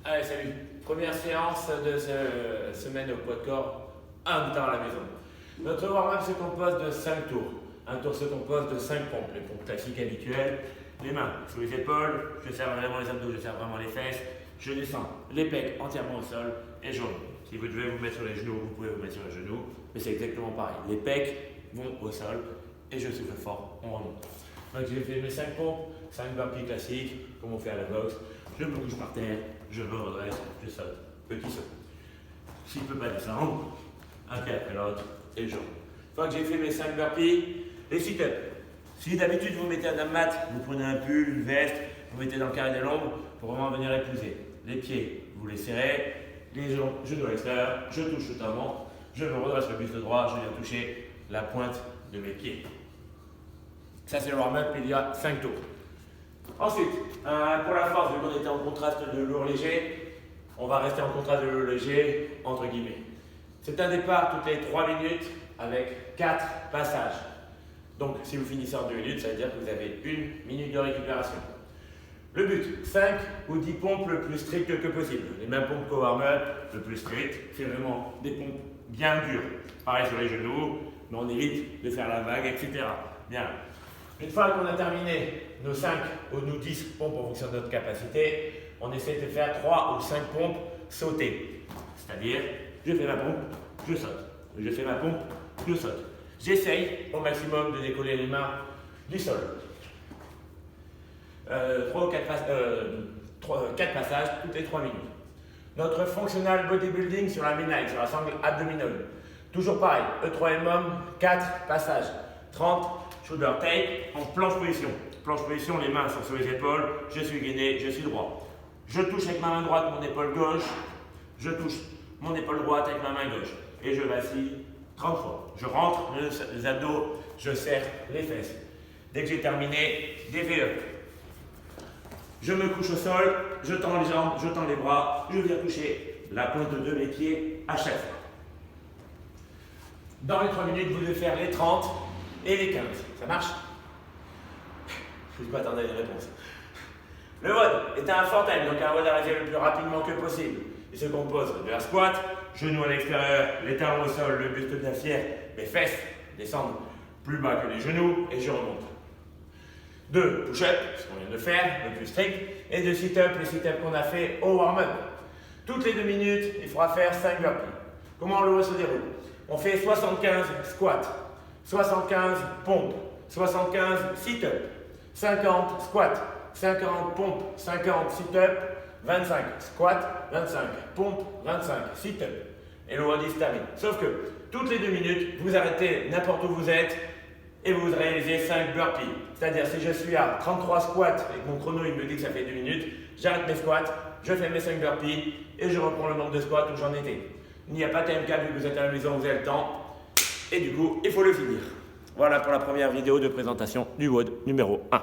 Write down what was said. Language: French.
Allez, salut. Première séance de cette semaine au poids de corps, un temps à la maison. Notre warm-up se compose de 5 tours. Un tour se compose de 5 pompes. Les pompes classiques habituelles. Les mains sous les épaules, je serre vraiment les abdos, je serre vraiment les fesses. Je descends les pecs entièrement au sol et je remonte. Si vous devez vous mettre sur les genoux, vous pouvez vous mettre sur les genoux, mais c'est exactement pareil. Les pecs vont au sol et je souffle fort, on remonte. Donc j'ai fait mes 5 pompes, 5 burpees classiques, comme on fait à la boxe. Je me couche par terre, je me redresse, je saute, petit saut. S'il ne peut pas descendre, un pied après l'autre et je remonte. Une fois que j'ai fait mes 5 burpees, les sit-ups. Si d'habitude vous mettez un mat, vous prenez un pull, une veste, vous mettez dans le carré de l'ombre pour vraiment venir épouser. Les pieds, vous les serrez, les jambes, genoux à l'extérieur, je touche totalement, je me redresse le buste droit, je viens toucher la pointe de mes pieds. Ça c'est le warm-up, il y a 5 tours. Ensuite, pour la force, vu qu'on était en contraste de lourd léger, on va rester en contraste de lourd léger, entre guillemets. C'est un départ toutes les 3 minutes avec 4 passages. Donc si vous finissez en 2 minutes, ça veut dire que vous avez 1 minute de récupération. Le but, 5 ou 10 pompes le plus strictes que possible. Les mêmes pompes qu'au warm-up, le plus strict, c'est vraiment des pompes bien dures. Pareil sur les genoux, mais on évite de faire la vague, etc. Bien. Une fois qu'on a terminé nos 5 ou nos 10 pompes en fonction de notre capacité, on essaie de faire 3 ou 5 pompes sautées. C'est-à-dire, je fais ma pompe, je saute. Je fais ma pompe, je saute. J'essaye au maximum de décoller les mains du sol. 3 ou 4 passages toutes les 3 minutes. Notre functional bodybuilding sur la midnight, sur la sangle abdominale. Toujours pareil, E3 4 passages. 30 shoulder tape en planche position. Planche position, les mains sont sur les épaules, je suis gainé, je suis droit. Je touche avec ma main droite mon épaule gauche, je touche mon épaule droite avec ma main gauche. Et je vacille 30 fois. Je rentre les abdos, je serre les fesses. Dès que j'ai terminé, des VE. Je me couche au sol, je tends les jambes, je tends les bras, je viens toucher la pointe de mes pieds à chaque fois. Dans les 3 minutes, vous devez faire les 30 et les 15. Ça marche? Je ne m'attendais à une réponse. Le WOD est un fort time, donc un WOD à réaliser le plus rapidement que possible. Il se compose de la squat, genoux à l'extérieur, les talons au sol, le buste bien fier, mes fesses descendent plus bas que les genoux et je remonte. 2 push-ups, ce qu'on vient de faire, le plus strict, et 2 sit-ups, les sit-ups qu'on a fait au warm-up. Toutes les 2 minutes, il faudra faire 5 burpees. Comment le WOD se déroule? On fait 75 squats, 75 pompes, 75 sit-ups, 50 squats, 50 pompes, 50 sit-ups, 25 squats, 25 pompes, 25 sit-ups. Et le WOD se termine. Sauf que toutes les 2 minutes, vous arrêtez n'importe où vous êtes et vous réalisez 5 burpees. C'est-à-dire si je suis à 33 squats et que mon chrono il me dit que ça fait 2 minutes, j'arrête mes squats, je fais mes 5 burpees et je reprends le nombre de squats où j'en étais. Il n'y a pas de TMK vu que vous êtes à la maison, vous avez le temps. Et du coup, il faut le finir. Voilà pour la première vidéo de présentation du WOD numéro 1.